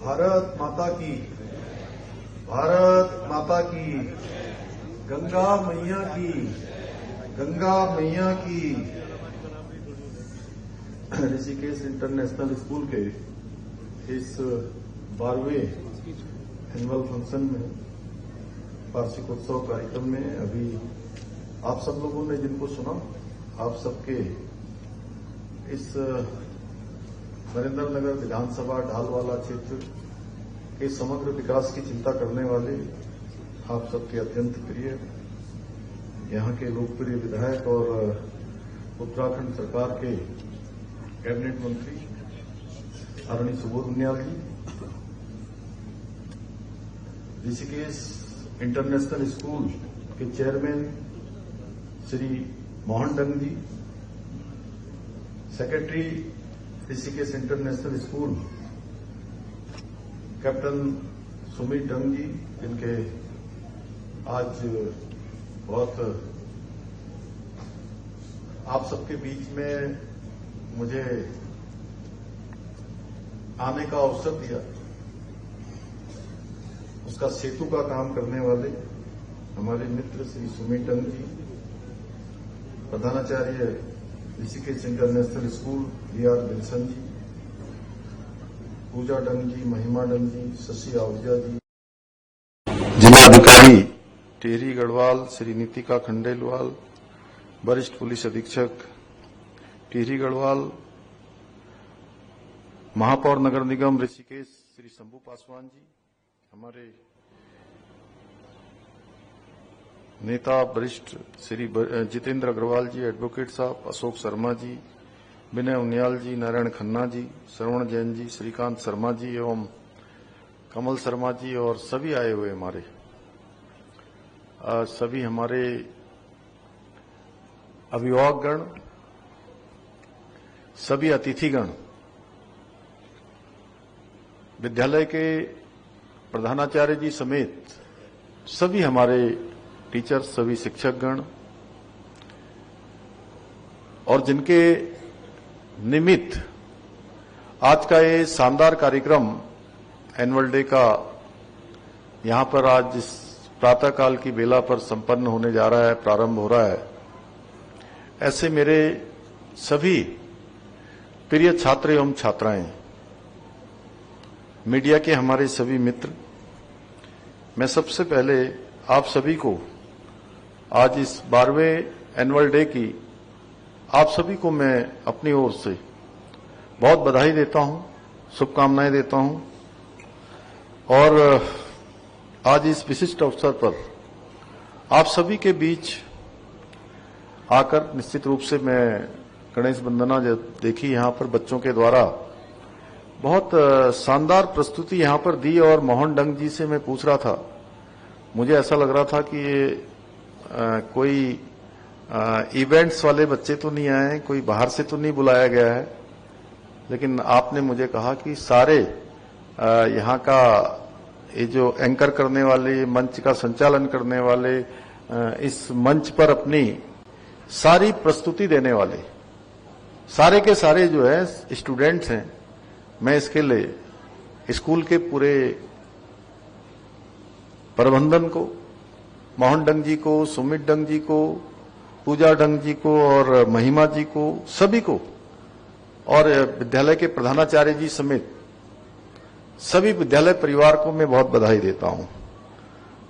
भारत माता की, भारत माता की, गंगा मैया की, गंगा मैया की। ऋषिकेश इंटरनेशनल स्कूल के इस 12वें एनुअल फंक्शन में, वार्षिकोत्सव कार्यक्रम में अभी आप सब लोगों ने जिनको सुना, आप सबके इस नरेंद्र नगर विधानसभा ढालवाला क्षेत्र के समग्र विकास की चिंता करने वाले आप सबके अत्यंत प्रिय यहां के लोकप्रिय विधायक और उत्तराखंड सरकार के कैबिनेट मंत्री आदरणीय सुबोध उनियाल जी, ऋषिकेश इंटरनेशनल स्कूल के chairman Shri Mohan Dang ji, secretary Rishikesh international school captain Sumit Dang ji, जिनके आज बहुत आप सबके बीच में मुझे आने का अवसर दिया, उसका सेतु का काम करने वाले हमारे मित्र श्री सुमित डंग जी, प्रधानाचार्य Rishikesh international school V R. Wilson ji, Pooja Dang ji, Mahima Dang जी, शशि आहूजा जी, जिलाधिकारी टिहरी गढ़वाल श्री नीतिका खंडेलवाल, वरिष्ठ पुलिस अधीक्षक टिहरी गढ़वाल, महापौर नगर निगम ऋषिकेश श्री शंभू पासवान जी, हमारे नेता वरिष्ठ श्री जितेंद्र अग्रवाल जी, एडवोकेट साहब अशोक शर्मा जी, विनय उनियाल जी, नारायण खन्ना जी, श्रवण जैन जी, श्रीकांत शर्मा जी एवं कमल शर्मा जी और सभी आए हुए हमारे सभी हमारे अभिभावकगण, सभी अतिथिगण, विद्यालय के प्रधानाचार्य जी समेत सभी हमारे टीचर्स, सभी शिक्षकगण और जिनके निमित्त आज का ये शानदार कार्यक्रम एनुअल डे का यहां पर आज इस प्रातःकाल की बेला पर संपन्न होने जा रहा है, प्रारंभ हो रहा है। ऐसे मेरे सभी प्रिय छात्र एवं छात्राएं, मीडिया के हमारे सभी मित्र, मैं सबसे पहले आप सभी को आज इस 12वें एनुअल डे की आप सभी को मैं अपनी ओर से बहुत बधाई देता हूं, शुभकामनाएं देता हूं और आज इस विशिष्ट अवसर पर आप सभी के बीच आकर निश्चित रूप से मैं गणेश वंदना देखी यहां पर बच्चों के द्वारा बहुत शानदार प्रस्तुति यहां पर दी और मोहन डंग जी से मैं पूछ रहा था, मुझे ऐसा लग रहा था कि ये कोई इवेंट्स वाले बच्चे तो नहीं आए, कोई बाहर से तो नहीं बुलाया गया है, लेकिन आपने मुझे कहा कि सारे यहाँ का ये जो एंकर करने वाले, मंच का संचालन करने वाले, इस मंच पर अपनी सारी प्रस्तुति देने वाले सारे के सारे जो है स्टूडेंट्स हैं। मैं इसके लिए स्कूल के पूरे प्रबंधन को, मोहन डंग जी को, सुमित डंग जी को, पूजा डंग जी को और महिमा जी को, सभी को और विद्यालय के प्रधानाचार्य जी समेत सभी विद्यालय परिवार को मैं बहुत बधाई देता हूं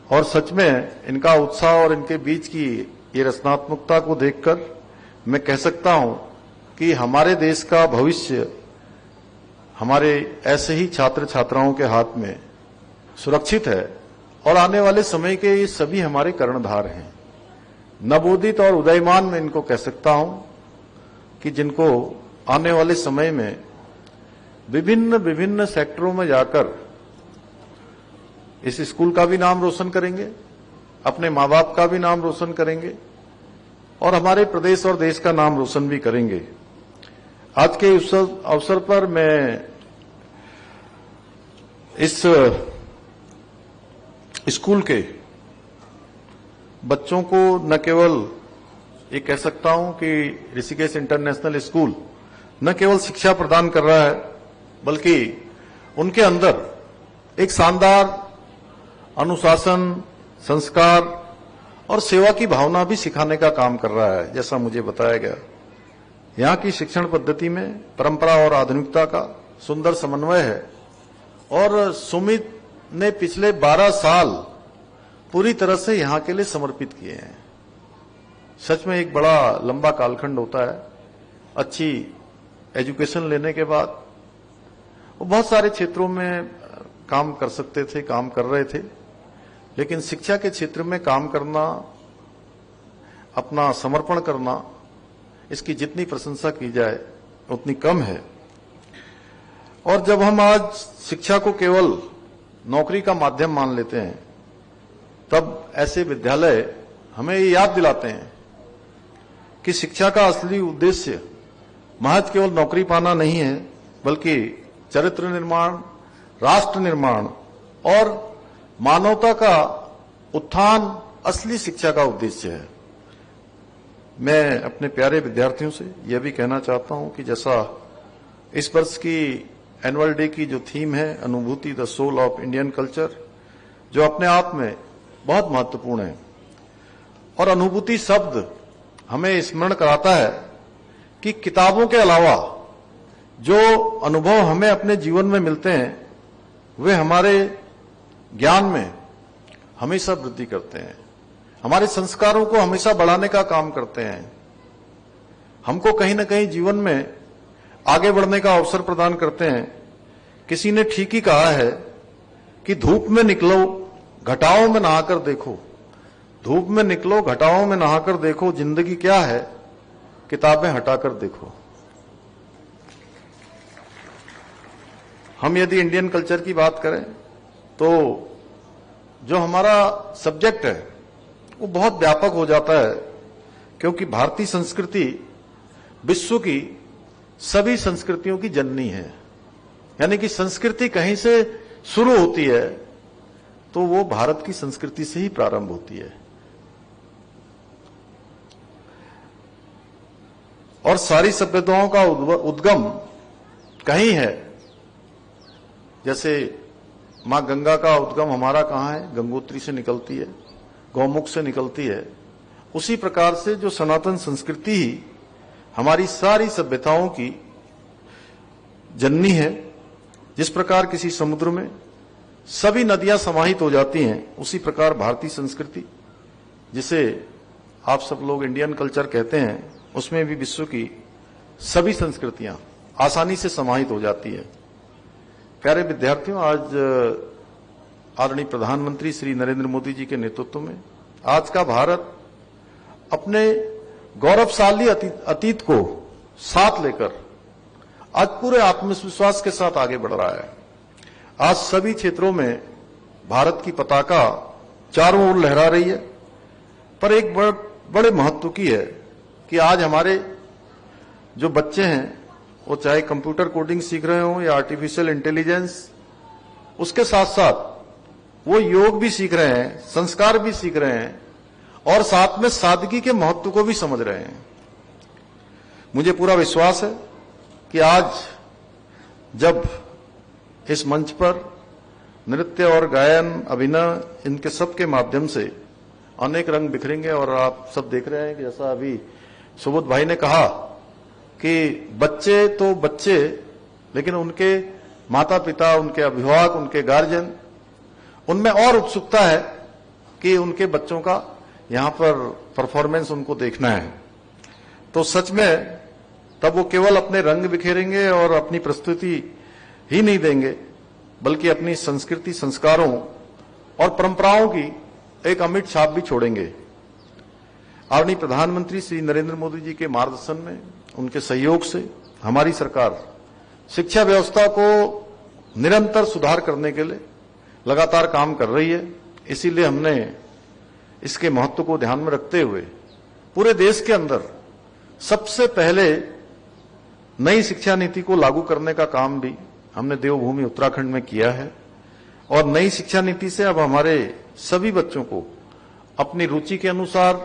और सच में इनका उत्साह और इनके बीच की ये रचनात्मकता को देखकर मैं कह सकता हूं कि हमारे देश का भविष्य हमारे ऐसे ही छात्र छात्राओं के हाथ में सुरक्षित है और आने वाले समय के ये सभी हमारे कर्णधार हैं। नवोदित और उदयमान मैं इनको कह सकता हूं कि जिनको आने वाले समय में विभिन्न विभिन्न सेक्टरों में जाकर इस स्कूल का भी नाम रोशन करेंगे, अपने माँ बाप का भी नाम रोशन करेंगे और हमारे प्रदेश और देश का नाम रोशन भी करेंगे। आज के इस अवसर पर मैं इस स्कूल के बच्चों को न केवल ये कह सकता हूं कि ऋषिकेश इंटरनेशनल स्कूल न केवल शिक्षा प्रदान कर रहा है, बल्कि उनके अंदर एक शानदार अनुशासन, संस्कार और सेवा की भावना भी सिखाने का काम कर रहा है, जैसा मुझे बताया गया। यहाँ की शिक्षण पद्धति में परंपरा और आधुनिकता का सुंदर समन्वय है और सुमित ने पिछले 12 साल पूरी तरह से यहाँ के लिए समर्पित किए हैं। सच में एक बड़ा लंबा कालखंड होता है। अच्छी एजुकेशन लेने के बाद वो बहुत सारे क्षेत्रों में काम कर सकते थे, काम कर रहे थे, लेकिन शिक्षा के क्षेत्र में काम करना, अपना समर्पण करना, इसकी जितनी प्रशंसा की जाए उतनी कम है। और जब हम आज शिक्षा को केवल नौकरी का माध्यम मान लेते हैं, तब ऐसे विद्यालय हमें ये याद दिलाते हैं कि शिक्षा का असली उद्देश्य महज केवल नौकरी पाना नहीं है, बल्कि चरित्र निर्माण, राष्ट्र निर्माण और मानवता का उत्थान असली शिक्षा का उद्देश्य है। मैं अपने प्यारे विद्यार्थियों से यह भी कहना चाहता हूं कि जैसा इस वर्ष की एनुअल डे की जो थीम है, Anubhuti the soul of Indian culture, जो अपने आप में बहुत महत्वपूर्ण है, और अनुभूति शब्द हमें स्मरण कराता है कि किताबों के अलावा जो अनुभव हमें अपने जीवन में मिलते हैं, वे हमारे ज्ञान में हमेशा वृद्धि करते हैं, हमारे संस्कारों को हमेशा बढ़ाने का काम करते हैं, हमको कहीं न कहीं जीवन में आगे बढ़ने का अवसर प्रदान करते हैं। किसी ने ठीक ही कहा है कि धूप में निकलो, घटाओं में नहाकर देखो। धूप में निकलो, घटाओं में नहाकर देखो, जिंदगी क्या है, किताबें हटाकर देखो। हम यदि इंडियन कल्चर की बात करें तो जो हमारा सब्जेक्ट है वो बहुत व्यापक हो जाता है, क्योंकि भारतीय संस्कृति विश्व की सभी संस्कृतियों की जननी है। यानी कि संस्कृति कहीं से शुरू होती है तो वो भारत की संस्कृति से ही प्रारंभ होती है, और सारी सभ्यताओं का उद्गम कहीं है। जैसे मां गंगा का उद्गम हमारा कहां है, गंगोत्री से निकलती है, गौमुख से निकलती है। उसी प्रकार से जो सनातन संस्कृति ही हमारी सारी सभ्यताओं की जननी है। जिस प्रकार किसी समुद्र में सभी नदियां समाहित हो जाती हैं, उसी प्रकार भारतीय संस्कृति, जिसे आप सब लोग इंडियन कल्चर कहते हैं, उसमें भी विश्व की सभी संस्कृतियां आसानी से समाहित हो जाती है। प्यारे विद्यार्थियों, आज आदरणीय प्रधानमंत्री श्री नरेंद्र मोदी जी के नेतृत्व में आज का भारत अपने गौरवशाली अतीत को साथ लेकर आज पूरे आत्मविश्वास के साथ आगे बढ़ रहा है। आज सभी क्षेत्रों में भारत की पताका चारों ओर लहरा रही है, पर एक बड़े महत्व की है कि आज हमारे जो बच्चे हैं, वो चाहे कंप्यूटर कोडिंग सीख रहे हों या आर्टिफिशियल इंटेलिजेंस, उसके साथ साथ वो योग भी सीख रहे हैं, संस्कार भी सीख रहे हैं, और साथ में सादगी के महत्व को भी समझ रहे हैं। मुझे पूरा विश्वास है कि आज जब इस मंच पर नृत्य और गायन, अभिनय, इनके सब के माध्यम से अनेक रंग बिखरेंगे, और आप सब देख रहे हैं कि जैसा अभी सुबोध भाई ने कहा कि बच्चे तो बच्चे, लेकिन उनके माता पिता, उनके अभिभावक, उनके गार्जियन, उनमें और उत्सुकता है कि उनके बच्चों का यहां पर परफॉर्मेंस उनको देखना है। तो सच में तब वो केवल अपने रंग बिखेरेंगे और अपनी प्रस्तुति ही नहीं देंगे, बल्कि अपनी संस्कृति, संस्कारों और परंपराओं की एक अमिट छाप भी छोड़ेंगे। आदरणीय प्रधानमंत्री श्री नरेंद्र मोदी जी के मार्गदर्शन में, उनके सहयोग से हमारी सरकार शिक्षा व्यवस्था को निरंतर सुधार करने के लिए लगातार काम कर रही है। इसीलिए हमने इसके महत्व को ध्यान में रखते हुए पूरे देश के अंदर सबसे पहले नई शिक्षा नीति को लागू करने का काम भी हमने देवभूमि उत्तराखंड में किया है, और नई शिक्षा नीति से अब हमारे सभी बच्चों को अपनी रुचि के अनुसार,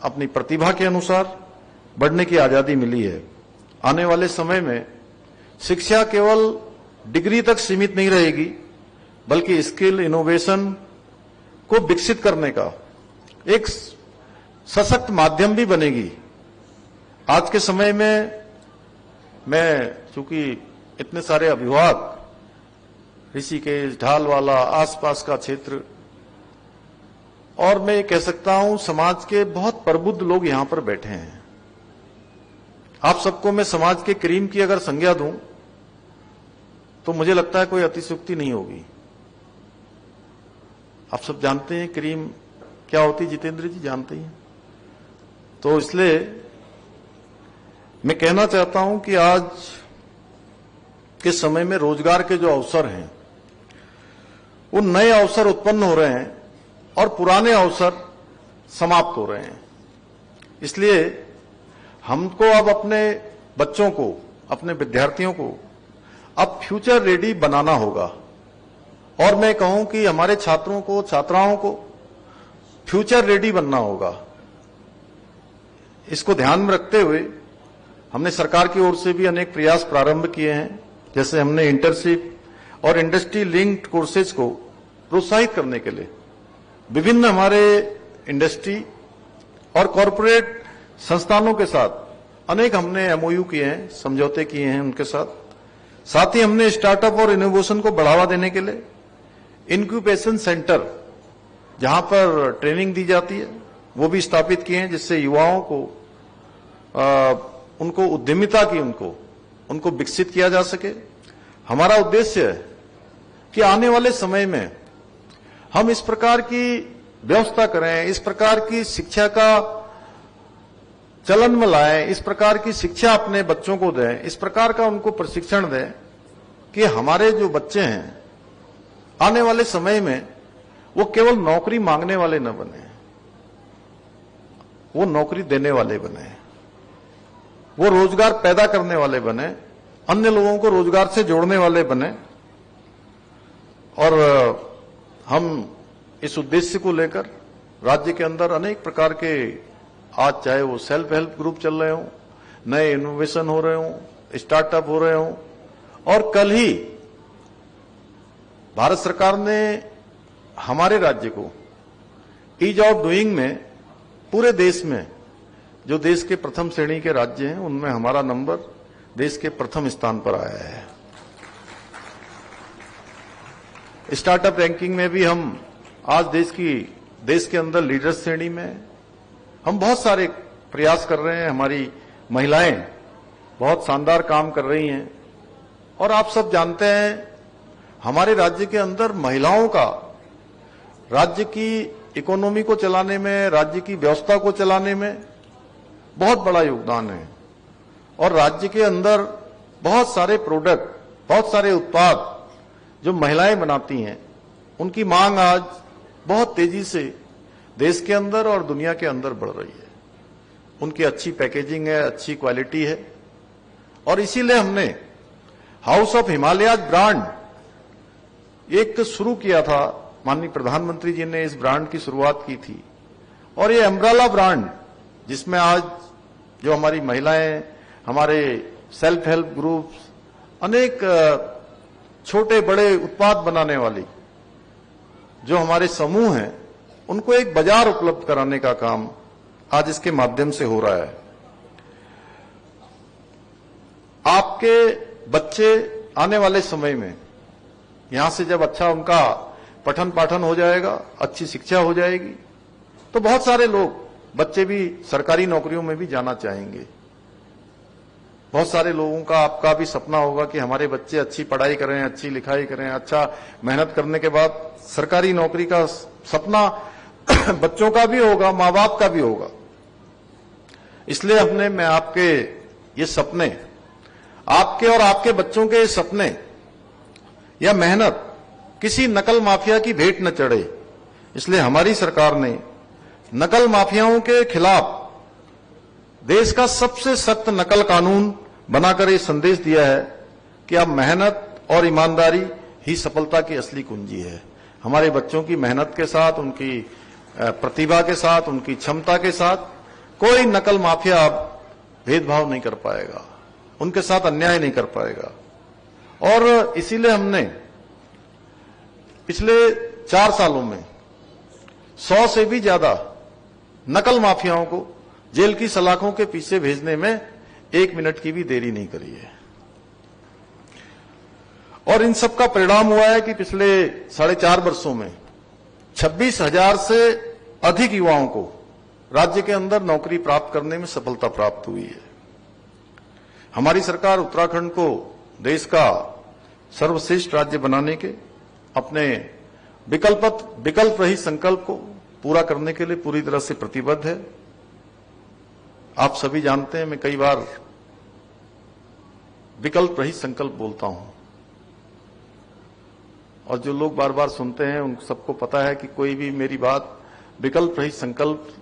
अपनी प्रतिभा के अनुसार बढ़ने की आजादी मिली है। आने वाले समय में शिक्षा केवल डिग्री तक सीमित नहीं रहेगी, बल्कि स्किल इनोवेशन को विकसित करने का एक सशक्त माध्यम भी बनेगी। आज के समय में मैं चूंकि इतने सारे अभिभावक ऋषिकेश, ढालवाला, आसपास का क्षेत्र, और मैं ये कह सकता हूं समाज के बहुत प्रबुद्ध लोग यहां पर बैठे हैं। आप सबको मैं समाज के करीम की अगर संज्ञा दूं तो मुझे लगता है कोई अतिशयोक्ति नहीं होगी। आप सब जानते हैं करीम क्या होती, जितेंद्र जी जानते हैं। तो इसलिए मैं कहना चाहता हूं कि आज के समय में रोजगार के जो अवसर हैं, वो नए अवसर उत्पन्न हो रहे हैं और पुराने अवसर समाप्त हो रहे हैं। इसलिए हमको अब अपने बच्चों को, अपने विद्यार्थियों को अब फ्यूचर रेडी बनाना होगा। और मैं कहूं कि हमारे छात्रों को, छात्राओं को फ्यूचर रेडी बनना होगा। इसको ध्यान में रखते हुए हमने सरकार की ओर से भी अनेक प्रयास प्रारंभ किए हैं। जैसे हमने इंटर्नशिप और इंडस्ट्री लिंक्ड कोर्सेज को प्रोत्साहित करने के लिए विभिन्न हमारे इंडस्ट्री और कॉरपोरेट संस्थानों के साथ अनेक हमने एमओयू किए हैं, समझौते किए हैं उनके साथ। साथ ही हमने स्टार्टअप और इनोवेशन को बढ़ावा देने के लिए इंक्यूबेशन सेंटर, जहां पर ट्रेनिंग दी जाती है, वो भी स्थापित किए हैं, जिससे युवाओं को उनको उद्यमिता की उनको विकसित किया जा सके। हमारा उद्देश्य है कि आने वाले समय में हम इस प्रकार की व्यवस्था करें, इस प्रकार की शिक्षा का चलन में लाएं, इस प्रकार की शिक्षा अपने बच्चों को दें, इस प्रकार का उनको प्रशिक्षण दें कि हमारे जो बच्चे हैं आने वाले समय में वो केवल नौकरी मांगने वाले न बने, वो नौकरी देने वाले बने, वो रोजगार पैदा करने वाले बने, अन्य लोगों को रोजगार से जोड़ने वाले बने। और हम इस उद्देश्य को लेकर राज्य के अंदर अनेक प्रकार के, आज चाहे वो सेल्फ हेल्प ग्रुप चल रहे हों, नए इनोवेशन हो रहे हों, स्टार्टअप हो रहे हों, और कल ही भारत सरकार ने हमारे राज्य को ईज ऑफ डूइंग में पूरे देश में जो देश के प्रथम श्रेणी के राज्य हैं उनमें हमारा नंबर देश के प्रथम स्थान पर आया है। स्टार्टअप रैंकिंग में भी हम आज देश के अंदर लीडर श्रेणी में हम बहुत सारे प्रयास कर रहे हैं। हमारी महिलाएं बहुत शानदार काम कर रही हैं। और आप सब जानते हैं हमारे राज्य के अंदर महिलाओं का राज्य की इकोनॉमी को चलाने में, राज्य की व्यवस्था को चलाने में बहुत बड़ा योगदान है। और राज्य के अंदर बहुत सारे प्रोडक्ट, बहुत सारे उत्पाद जो महिलाएं बनाती हैं, उनकी मांग आज बहुत तेजी से देश के अंदर और दुनिया के अंदर बढ़ रही है। उनकी अच्छी पैकेजिंग है, अच्छी क्वालिटी है। और इसीलिए हमने हाउस ऑफ हिमालयाज ब्रांड एक शुरू किया था। माननीय प्रधानमंत्री जी ने इस ब्रांड की शुरुआत की थी। और ये अम्ब्रेला ब्रांड, जिसमें आज जो हमारी महिलाएं, हमारे सेल्फ हेल्प ग्रुप्स, अनेक छोटे बड़े उत्पाद बनाने वाली जो हमारे समूह हैं, उनको एक बाजार उपलब्ध कराने का काम आज इसके माध्यम से हो रहा है। आपके बच्चे आने वाले समय में यहां से जब अच्छा उनका पठन पाठन हो जाएगा, अच्छी शिक्षा हो जाएगी, तो बहुत सारे लोग, बच्चे भी सरकारी नौकरियों में भी जाना चाहेंगे। बहुत सारे लोगों का, आपका भी सपना होगा कि हमारे बच्चे अच्छी पढ़ाई करें, अच्छी लिखाई करें, अच्छा मेहनत करने के बाद सरकारी नौकरी का सपना बच्चों का भी होगा, मां बाप का भी होगा। इसलिए मैं आपके ये सपने, आपके और आपके बच्चों के सपने या मेहनत किसी नकल माफिया की भेंट न चढ़े, इसलिए हमारी सरकार ने नकल माफियाओं के खिलाफ देश का सबसे सख्त नकल कानून बनाकर ये संदेश दिया है कि अब मेहनत और ईमानदारी ही सफलता की असली कुंजी है। हमारे बच्चों की मेहनत के साथ, उनकी प्रतिभा के साथ, उनकी क्षमता के साथ कोई नकल माफिया भेदभाव नहीं कर पाएगा, उनके साथ अन्याय नहीं कर पाएगा। और इसीलिए हमने पिछले 4 सालों में 100 से भी ज्यादा नकल माफियाओं को जेल की सलाखों के पीछे भेजने में 1 मिनट की भी देरी नहीं करी है। और इन सब का परिणाम हुआ है कि पिछले 4.5 वर्षों में 26,000 से अधिक युवाओं को राज्य के अंदर नौकरी प्राप्त करने में सफलता प्राप्त हुई है। हमारी सरकार उत्तराखंड को देश का सर्वश्रेष्ठ राज्य बनाने के अपने विकल्प रहित संकल्प को पूरा करने के लिए पूरी तरह से प्रतिबद्ध है। आप सभी जानते हैं, मैं कई बार विकल्प रहित संकल्प बोलता हूं, और जो लोग बार बार सुनते हैं उन सबको पता है कि कोई भी मेरी बात विकल्प रहित संकल्प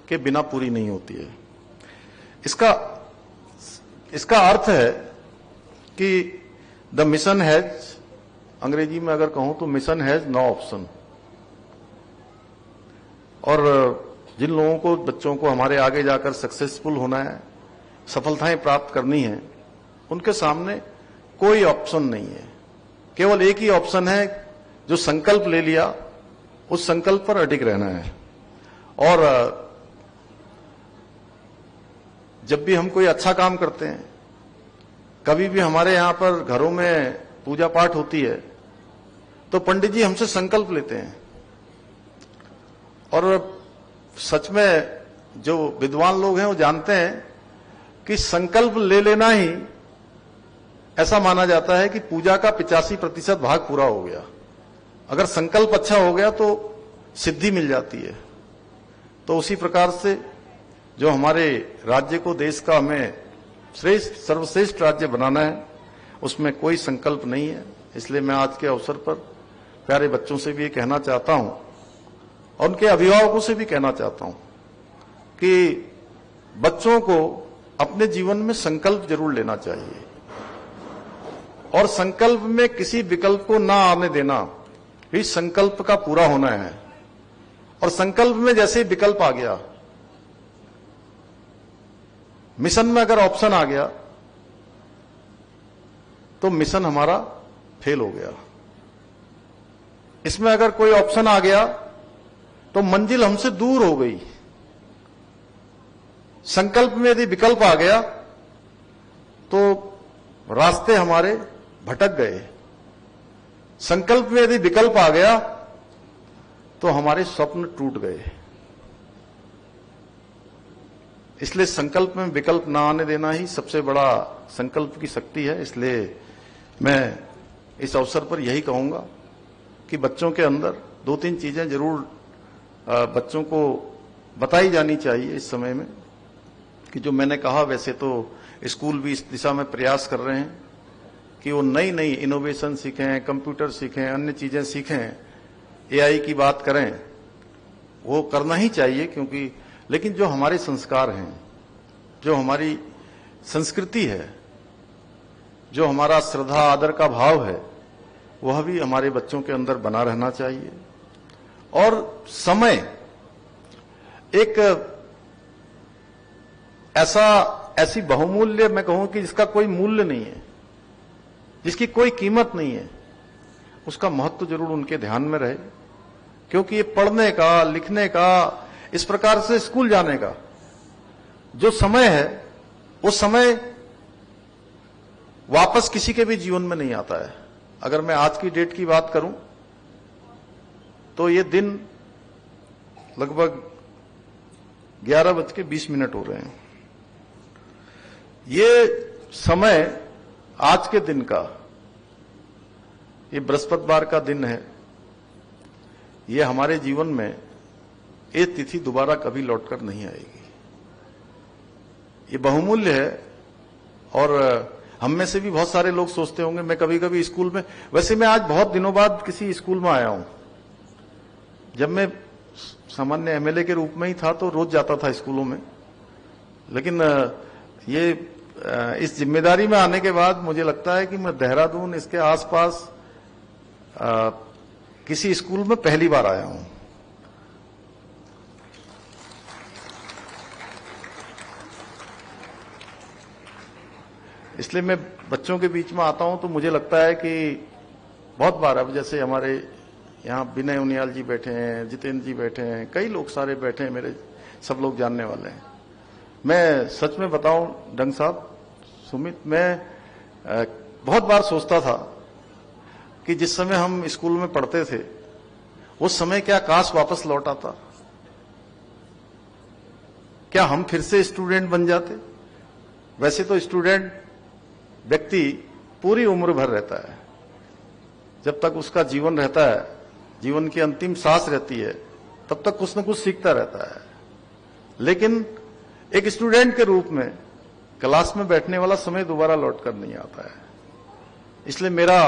के बिना पूरी नहीं होती है। इसका अर्थ है कि द मिशन हैज, अंग्रेजी में अगर कहूं तो मिशन हैज नो ऑप्शन। और जिन लोगों को, बच्चों को हमारे आगे जाकर सक्सेसफुल होना है, सफलताएं प्राप्त करनी है, उनके सामने कोई ऑप्शन नहीं है। केवल एक ही ऑप्शन है, जो संकल्प ले लिया उस संकल्प पर अडिग रहना है। और जब भी हम कोई अच्छा काम करते हैं, कभी भी हमारे यहां पर घरों में पूजा पाठ होती है, तो पंडित जी हमसे संकल्प लेते हैं। और सच में जो विद्वान लोग हैं वो जानते हैं कि संकल्प ले लेना ही ऐसा माना जाता है कि पूजा का 85% भाग पूरा हो गया। अगर संकल्प अच्छा हो गया तो सिद्धि मिल जाती है। तो उसी प्रकार से जो हमारे राज्य को, देश का हमें सर्वश्रेष्ठ राज्य बनाना है, उसमें कोई संकल्प नहीं है। इसलिए मैं आज के अवसर पर प्यारे बच्चों से भी ये कहना चाहता हूं, और उनके अभिभावकों से भी कहना चाहता हूं कि बच्चों को अपने जीवन में संकल्प जरूर लेना चाहिए, और संकल्प में किसी विकल्प को ना आने देना भी संकल्प का पूरा होना है। और संकल्प में जैसे विकल्प आ गया, मिशन में अगर ऑप्शन आ गया, तो मिशन हमारा फेल हो गया। इसमें अगर कोई ऑप्शन आ गया तो मंजिल हमसे दूर हो गई। संकल्प में यदि विकल्प आ गया तो रास्ते हमारे भटक गए। संकल्प में यदि विकल्प आ गया तो हमारे स्वप्न टूट गए। इसलिए संकल्प में विकल्प ना आने देना ही सबसे बड़ा संकल्प की शक्ति है। इसलिए मैं इस अवसर पर यही कहूंगा कि बच्चों के अंदर 2-3 चीजें जरूर बच्चों को बताई जानी चाहिए इस समय में, कि जो मैंने कहा, वैसे तो स्कूल भी इस दिशा में प्रयास कर रहे हैं कि वो नई नई इनोवेशन सीखें, कंप्यूटर सीखें, अन्य चीजें सीखें, एआई की बात करें, वो करना ही चाहिए। क्योंकि लेकिन जो हमारे संस्कार हैं, जो हमारी संस्कृति है, जो हमारा श्रद्धा आदर का भाव है, वह भी हमारे बच्चों के अंदर बना रहना चाहिए। और समय एक ऐसी बहुमूल्य, मैं कहूं कि जिसका कोई मूल्य नहीं है, जिसकी कोई कीमत नहीं है, उसका महत्व जरूर उनके ध्यान में रहे। क्योंकि ये पढ़ने का, लिखने का, इस प्रकार से स्कूल जाने का जो समय है, वो समय वापस किसी के भी जीवन में नहीं आता है। अगर मैं आज की डेट की बात करूं तो ये दिन लगभग 11:20 हो रहे हैं। ये समय आज के दिन का, ये बृहस्पतिवार का दिन है, ये हमारे जीवन में ये तिथि दोबारा कभी लौटकर नहीं आएगी। ये बहुमूल्य है। और हम में से भी बहुत सारे लोग सोचते होंगे, मैं कभी कभी स्कूल में, वैसे मैं आज बहुत दिनों बाद किसी स्कूल में आया हूं। जब मैं सामान्य एमएलए के रूप में ही था तो रोज जाता था स्कूलों में, लेकिन ये इस जिम्मेदारी में आने के बाद मुझे लगता है कि मैं देहरादून, इसके आसपास किसी स्कूल में पहली बार आया हूं। इसलिए मैं बच्चों के बीच में आता हूं तो मुझे लगता है कि बहुत बार, अब जैसे हमारे यहाँ विनय उनियाल जी बैठे हैं, जितेंद्र जी बैठे हैं, कई लोग सारे बैठे हैं, मेरे सब लोग जानने वाले हैं। मैं सच में बताऊं डंग साहब, सुमित, मैं बहुत बार सोचता था कि जिस समय हम स्कूल में पढ़ते थे उस समय क्या काश वापस लौट आता, क्या हम फिर से स्टूडेंट बन जाते। वैसे तो स्टूडेंट व्यक्ति पूरी उम्र भर रहता है, जब तक उसका जीवन रहता है, जीवन की अंतिम सांस रहती है, तब तक कुछ न कुछ सीखता रहता है। लेकिन एक स्टूडेंट के रूप में क्लास में बैठने वाला समय दोबारा लौट कर नहीं आता है। इसलिए मेरा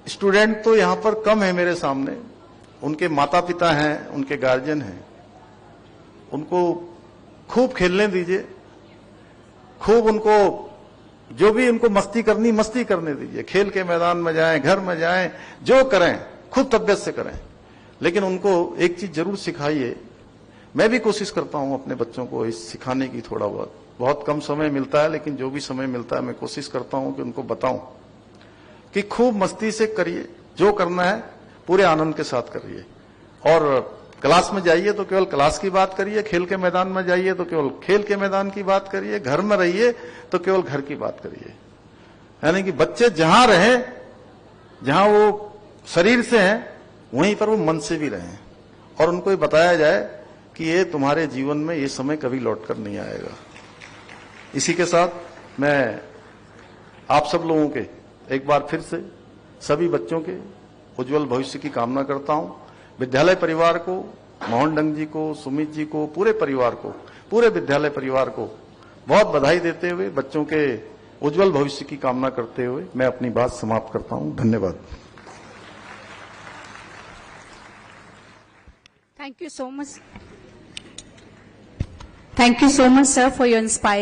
स्टूडेंट तो यहां पर कम है मेरे सामने, उनके माता पिता हैं, उनके गार्जियन हैं, उनको खूब खेलने दीजिए, खूब उनको जो भी उनको मस्ती करने दीजिए, खेल के मैदान में जाएं, घर में जाएं, जो करें खूब तबियत से करें, लेकिन उनको एक चीज जरूर सिखाइए। मैं भी कोशिश करता हूं अपने बच्चों को इस सिखाने की, थोड़ा बहुत कम समय मिलता है, लेकिन जो भी समय मिलता है मैं कोशिश करता हूं कि उनको बताऊं कि खूब मस्ती से करिए, जो करना है पूरे आनंद के साथ करिए, और क्लास में जाइए तो केवल क्लास की बात करिए, खेल के मैदान में जाइए तो केवल खेल के मैदान की बात करिए, घर में रहिए तो केवल घर की बात करिए। यानी कि बच्चे जहां रहें, जहां वो शरीर से हैं, वहीं पर वो मन से भी रहें, और उनको ये बताया जाए कि ये तुम्हारे जीवन में ये समय कभी लौट कर नहीं आएगा। इसी के साथ मैं आप सब लोगों के एक बार फिर से सभी बच्चों के उज्जवल भविष्य की कामना करता हूं। विद्यालय परिवार को, मोहन डंग जी को, सुमित जी को, पूरे परिवार को, पूरे विद्यालय परिवार को बहुत बधाई देते हुए, बच्चों के उज्जवल भविष्य की कामना करते हुए मैं अपनी बात समाप्त करता हूं। धन्यवाद। Thank you so much. Thank you so much, sir, for your inspiring